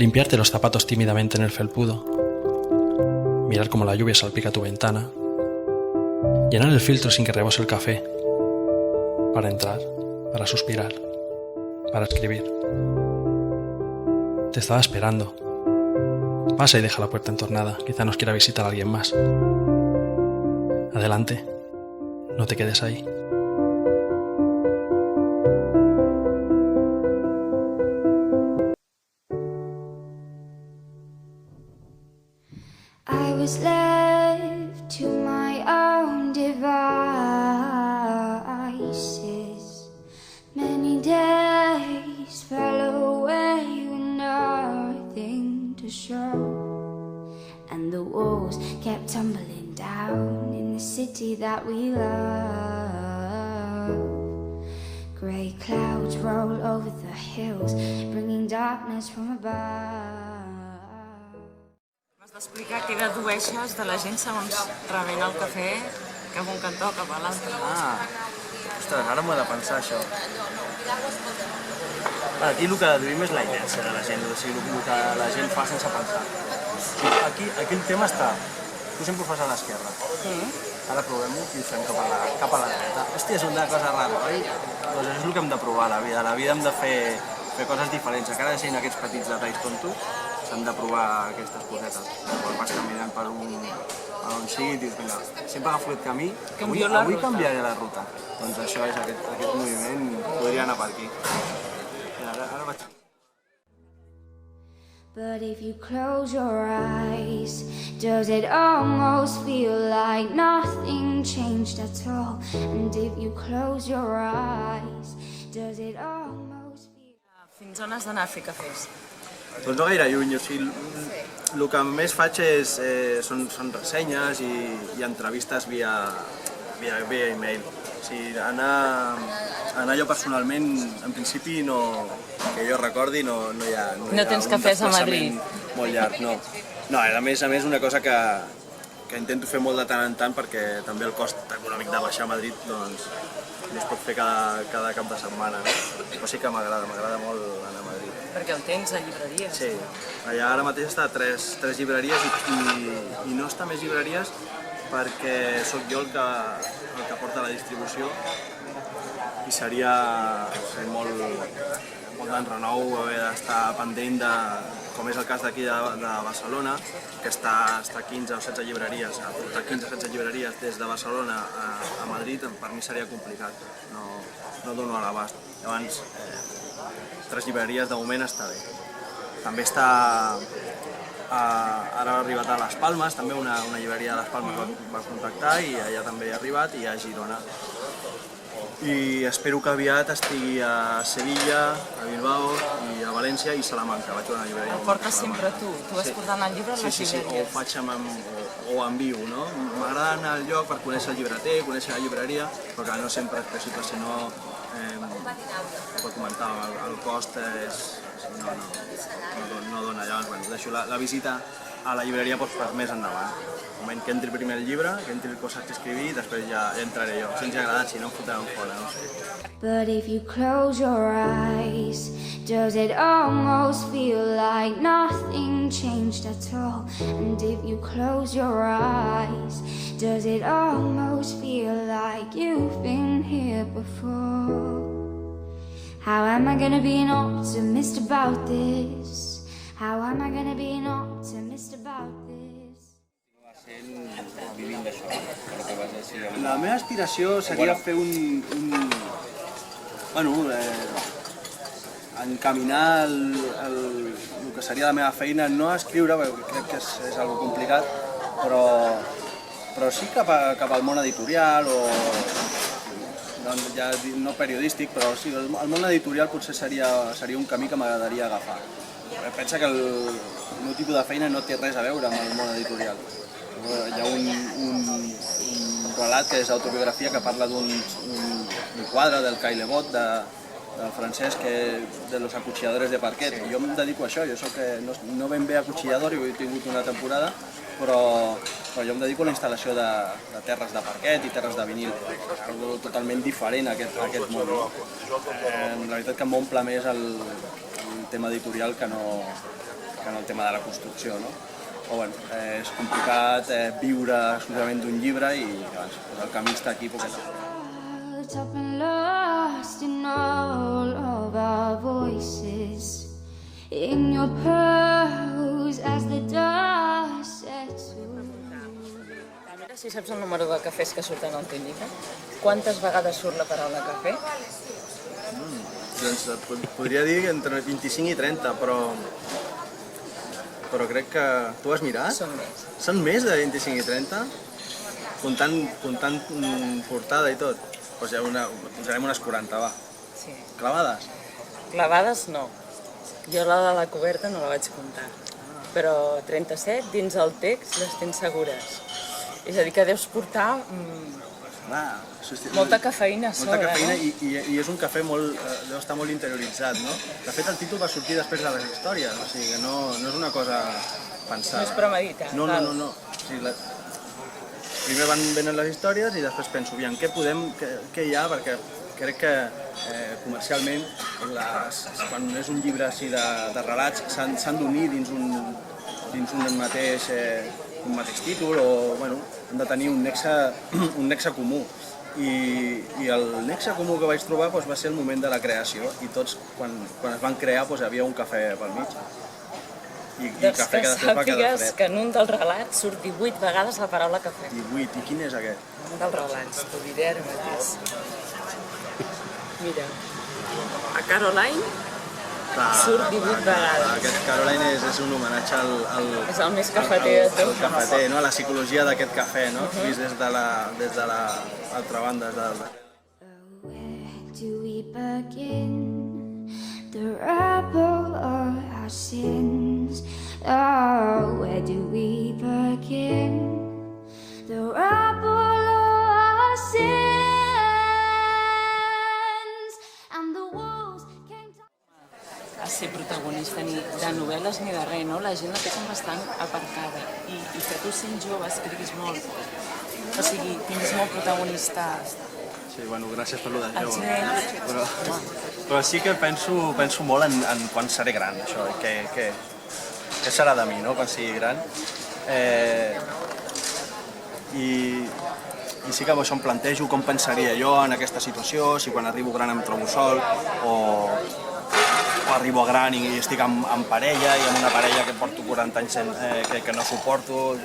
Limpiarte los zapatos tímidamente en el felpudo, mirar cómo la lluvia salpica tu ventana, llenar el filtro sin que rebose el café, para entrar, para suspirar, para escribir. Te estaba esperando. Pasa y deja la puerta entornada, quizá nos quiera visitar a alguien más. Adelante, no te quedes ahí. I was left to my own devices. Many days fell away with nothing to show, and the walls kept tumbling down in the city that we love. Grey clouds roll over the hills, bringing darkness from above. M'has d'explicar què dedueixes de la gent segons rebent el cafè cap a un cantó o cap a l'altre. Ostres, ara m'ho he de pensar, això. Aquí el que deduïm és la inèrcia de la gent, o sigui, el que la gent fa sense pensar. Aquí el tema està, tu sempre ho fas a l'esquerra. Ara provem-ho i ho fem cap a la dreta. Hòstia, és una cosa rara, oi? Doncs és el que hem de provar a la vida. A la vida hem de fer coses diferents. Encara sent aquests petits detalls tontos, s'han de provar aquestes cosetes. Quan vas caminant per on sigui, dius, vinga, sempre agafo aquest camí, avui canviaré la ruta. Doncs això és aquest moviment, podria anar per aquí. Ara vaig... But if you close your eyes, does it almost feel like nothing changed at all? And if you close your eyes, does it almost feel... Fins on has d'anar a fer cafès? Doncs no gaire lluny, o sigui, el que més faig són ressenyes i entrevistes via e-mail. O sigui, anar jo personalment, en principi, que jo recordi, no hi ha No tens cafès a Madrid? Molt llarg, no. No, a més, una cosa que intento fer molt de tant en tant perquè també el cost econòmic de baixar a Madrid doncs, no es pot fer cada cap de setmana. No? Però sí que m'agrada molt anar a Madrid. Perquè el tens a llibreries. Sí, allà ara mateix està a tres llibreries i no està a més llibreries perquè sóc jo el que porta la distribució i seria molt d'enrenou haver d'estar pendent de, com és el cas d'aquí de Barcelona, que està a 15 o 16 llibreries, a portar 15 o 16 llibreries des de Barcelona a Madrid, per mi seria complicat, no dono a l'abast. Llavors, 3 llibreries de moment està bé. També està, ara ha arribat a Les Palmes, també una llibreria de Les Palmes va contactar i allà també ha arribat, i a Girona. I espero que aviat estigui a Sevilla, a Bilbao, i a València i Salamanca. Vaig a una llibreria. El portes sempre tu vas portant el llibre a les llibreries. Sí, o ho envio, no? M'agrada anar al lloc per conèixer el llibreter, conèixer la llibreria, però que no sempre és possible, si no, pot comentar, el cost no dona. Llavors, deixo la visita a la llibreria per més endavant. Un moment que entri primer el llibre, que entri coses que escrivir i després ja entraré jo. Si ens ha agradat, si no em fotran fora, no sé. But if you close your eyes, does it almost feel like nothing changed at all? And if you close your eyes, does it almost feel like you've been here before? How am I gonna be an optimist about this? How am I gonna be an optimist about this? La meva aspiració seria fer encaminar el que seria la meva feina, no a escriure, perquè crec que és algo complicat, però sí cap al món editorial, o ja no periodístic, però sí, el món editorial potser seria un camí que m'agradaria agafar. Pensa que el meu tipus de feina no té res a veure amb el món editorial. Hi ha un relat que és autobiografia que parla d'un quadre del Caillebotte, del francès, de los acuchilladores de parquet. Jo em dedico a això, jo soc no ben bé acuchillador, he tingut una temporada, però jo em dedico a la instal·lació de terres de parquet i terres de vinil. És algo totalment diferent a aquest món. La veritat que m'omple més el tema editorial que no en el tema de la construcció, no? Però bueno, és complicat viure exclusivament d'un llibre i doncs, el camí està aquí poquet a poc. Up and lost in all of our voices, in your pose as the dust settles. Mira si saps el número de cafès que surten al teu llibre. Quantes vegades surt la paraula cafè? Doncs podria dir entre 25 i 30, però crec que... Tu has mirat? Són més. Són més de 25 i 30? Comptant portada i tot. Doncs ja posarem unes 40, va. Sí. Clavades? Clavades no. Jo la de la coberta no la vaig comptar. Però 37 dins el text les tens segures. És a dir, que deus portar molta cafeïna a sobre, molta cafeïna, no? I és un cafè deu estar molt interioritzat, no? De fet, el títol va sortir després de les històries, o sigui que no és una cosa pensada. No és premeditat. No. O sigui, primer venen les històries i després penso, aviam, què hi ha? Perquè crec que comercialment, quan és un llibre així de relats, s'han d'unir dins un mateix títol o bueno, han de tenir un nexe comú. I el nexe comú que vaig trobar va ser el moment de la creació i tots, quan es van crear, hi havia un cafè pel mig. Doncs que sàpigues que en un dels relats surt 18 vegades la paraula cafè. 18, i quin és aquest? Un dels relats, t'ho diré ara mateix. Mira, a Caroline surt 18 vegades. Aquest Caroline és un homenatge al... És el més cafeter de tot. El cafeter, no? A la psicologia d'aquest cafè, no? Vist des de l'altra banda. Where do we begin? The rubble of our sins. Oh, where do we begin? The rubble of our sins. And the walls came to... A ser protagonista ni de novel·les ni de res, no? La gent la té com bastant aparcada. I que tu sent jove escriguis molt. O sigui, tinguis molt protagonista. Sí, bueno, gràcies per lo de jove. Els Però sí que penso molt en quan seré gran, això, què serà de mi, no?, quan sigui gran. I sí que això em plantejo com pensaria jo en aquesta situació, si quan arribo gran em trobo sol, o arribo a gran i estic en parella, i amb una parella que porto 40 anys que no suporto,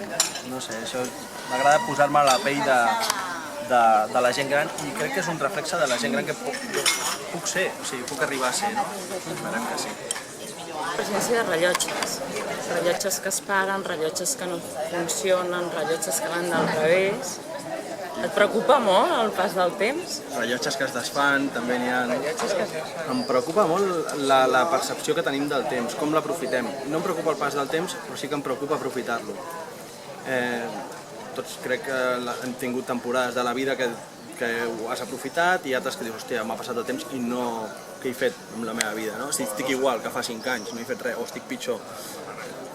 no sé, això m'agrada posar-me a la pell de la gent gran i crec que és un reflexe de la gent gran que puc ser, o sigui, puc arribar a ser, no? Esperem que sí. presència de rellotges que es paren, rellotges que no funcionen, rellotges que van del revés. Et preocupa molt el pas del temps? Rellotges que es desfan, també n'hi ha... Rellotges que es desfan. Em preocupa molt la percepció que tenim del temps, com l'aprofitem. No em preocupa el pas del temps, però sí que em preocupa aprofitar-lo. Tots crec que hem tingut temporades de la vida que ho has aprofitat i altres que dius, hòstia, m'ha passat el temps i no... Què he fet amb la meva vida, no? Si estic igual que fa 5 anys, no he fet res, o estic pitjor.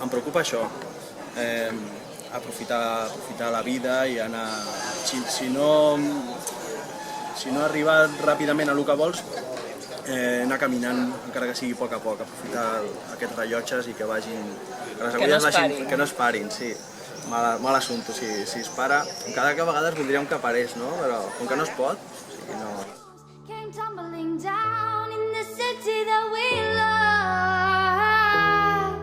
Em preocupa això, aprofitar la vida i anar... Si no arribar ràpidament a el que vols, anar caminant, encara que sigui a poc, aprofitar aquests rellotges i que vagin... Que no es parin, sí. Mal assumpte, si es para. Cada vegada voldríem que parés, no? Però com que no es pot, o sigui, no... Came tumbling down in the city that we love.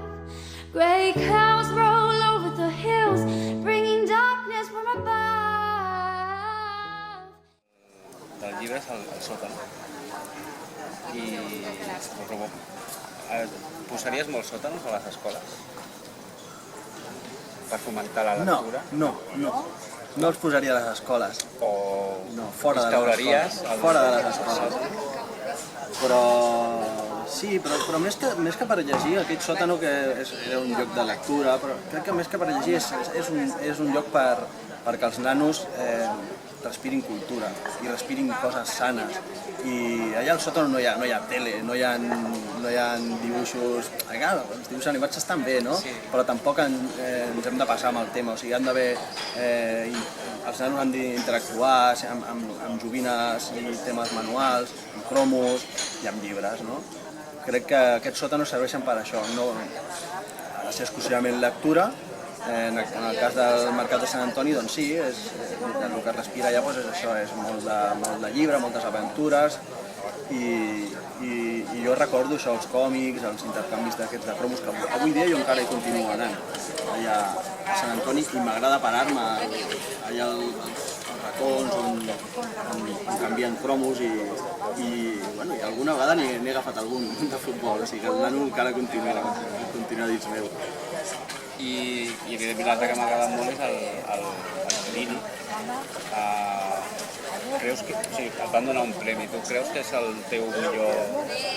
Grey clouds roll over the hills, bringing darkness from above. Del llibre és el sòtan. I posaries molts sòtans a les escoles? Per fomentar la lectura? No els posaria a les escoles. No, fora de les escoles. Però sí, però més que per llegir, aquell sòtano que era un lloc de lectura, però crec que més que per llegir és un lloc perquè els nanos respirin cultura i respirin coses sanes. I allà al sòtano no hi ha tele, no hi ha dibuixos... Clar, els dibuixos animats estan bé, no? Però tampoc ens hem de passar amb el tema, o sigui, han d'haver... Els nanos han d'interactuar amb joguines i temes manuals, amb cromos i amb llibres, no? Crec que aquests sòtanos serveixen per això. ser exclusivament lectura. En el cas del Mercat de Sant Antoni, doncs sí, el que es respira allà és això, és molt de llibre, moltes aventures, i jo recordo això, els còmics, els intercanvis d'aquests de cromos, que avui dia jo encara hi continuo anant allà a Sant Antoni, i m'agrada parar-me allà als racons on canvien cromos, i alguna vegada n'he agafat algun de futbol, o sigui que el nano encara continua dins meu. I evidentment l'altre que m'ha agradat molt és el Lini. Creus que, o sigui, et van donar un premi, tu creus que és el teu millor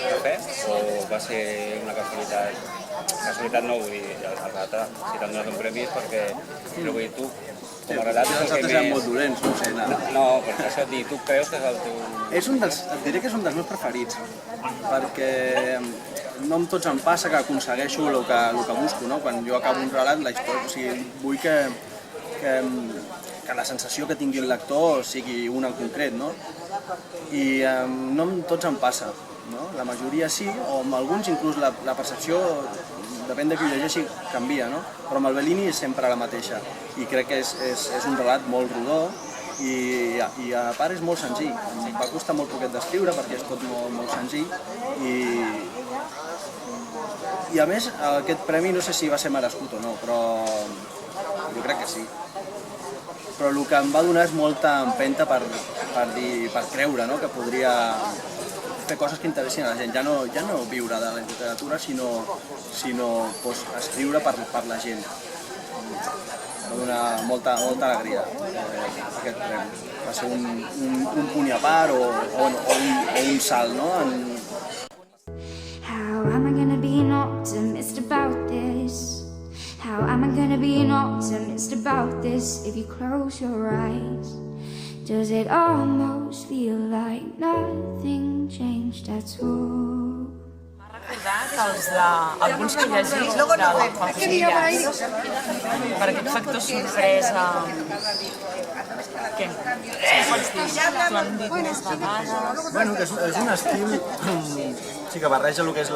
cafè o va ser una casualitat? Casualitat no, vull dir, els altres, si t'han donat un premi és perquè, però vull dir, tu, com a relat, els altres eren molt dolents, no ho sé. No, perquè això et dic, tu creus que és el teu... Et diré que és un dels meus preferits, perquè no amb tots em passa que aconsegueixo el que busco, no? Quan jo acabo un relat, la història, o sigui, vull que la sensació que tingui el lector sigui una en concret, no? I no amb tots em passa, no? La majoria sí, o amb alguns inclús la percepció, depèn de qui ho llegeixi, canvia, no? Però amb el Bellini és sempre la mateixa, i crec que és un relat molt rodó, i a part és molt senzill. Em va costar molt poquet d'escriure perquè és tot molt senzill, i a més aquest premi no sé si va ser merescut o no, però jo crec que sí. Però el que em va donar és molta empenta per creure, no? Que podria fer coses que interessin a la gent, ja no viure de la literatura, sinó pues, escriure per la gent. Va donar molta alegria aquest premi. Va ser un punt a part o un salt, no? How am I gonna be an optimist about this? How am I gonna be an optimist about this if you close your eyes? Does it almost feel like nothing changed at all? Recordar que alguns que llegís del Juan Cubillas, per aquest factor sorpresa, què? Pots dir, t'ho han dit més vegades? Bueno, que és un estil sí, que barreja el que és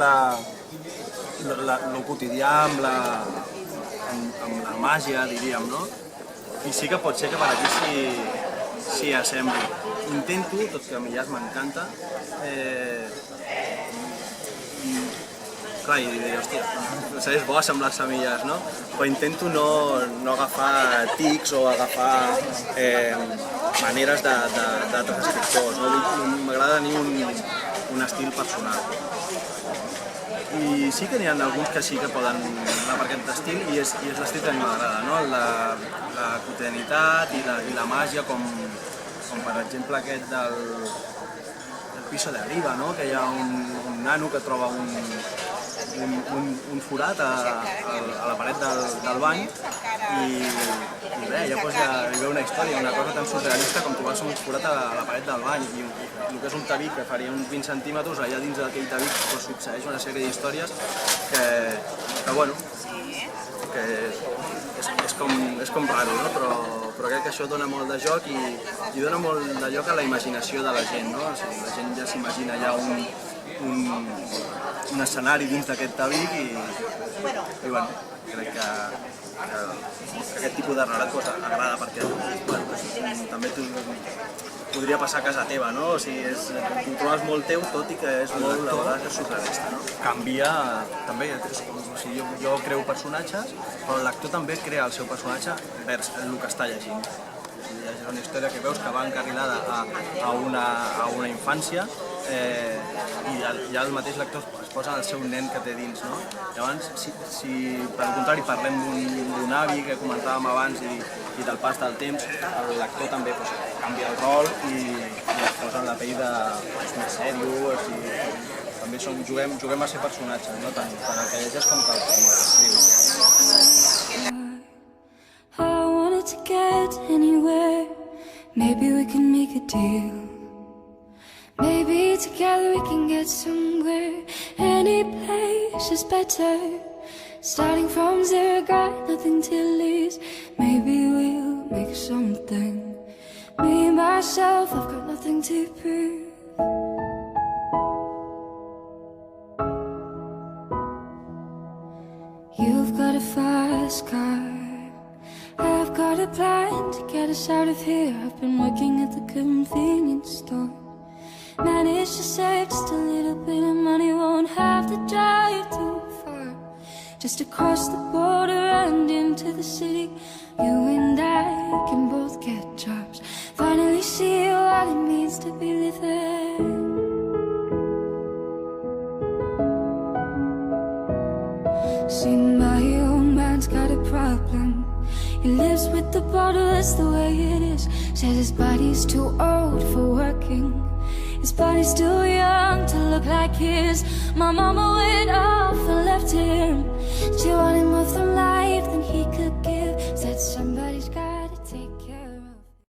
el quotidià amb la màgia, diríem, no? I sí que pot ser que per aquí s'hi assembli. Intento, tot que a mi ja m'encanta, clar, i diré, hòstia, és bo semblar semilles, no? Però intento no agafar tics o agafar maneres d'altres escriptors, no? M'agrada tenir un estil personal. I sí que n'hi ha alguns que sí que poden anar per aquest estil, i és l'estil que a mi m'agrada, no? La quotidianitat i la màgia, com per exemple aquest del Piso de Arriba, no? Que hi ha un nano que troba un forat a la paret del bany, i bé, ja hi veu una història, una cosa tan surrealista com trobar-se un forat a la paret del bany, i el que és un tabic que faria uns 20 centímetres, allà dins d'aquell tabic succeeix una sèrie d'històries que bueno, que és com raro, no? Però crec que això dona molt de joc i dona molt de lloc a la imaginació de la gent, no? O sigui, la gent ja s'imagina ja un escenari dins d'aquest tabic, i bueno, crec que aquest tipus de relat agrada, perquè també podria passar a casa teva, no? O sigui, ho trobes molt teu, tot i que és molt, a vegades, surrealista, no? Canvia també, o sigui, jo creo personatges, però el lector també crea el seu personatge vers el que està llegint. És una història que veus que va encarrilada a una infància, i ja el mateix lector es posa el seu nen que té dins, no? Llavors, si per contrari parlem d'un avi que comentàvem abans i del pas del temps, el lector també canvia el rol i es posa en la pell més sèrio, també juguem a ser personatges, no? Tant el que llegeix com el que escriu. I wanted to get anywhere. Maybe we can make a deal. Maybe together we can get somewhere. Any place is better. Starting from zero, got nothing to lose. Maybe we'll make something. Me, myself, I've got nothing to prove. You've got fast car. I've got a plan to get us out of here. I've been working at the convenience store. Managed to save just a little bit of money. Won't have to drive too far. Just across the border and into the city. You and I can both get jobs. Finally see what it means to be living. See, my old man's got a problem. He lives with the bottle, that's the way it is. Says his body's too old for working. His body's too young to look like his. My mama went off and left him. She wanted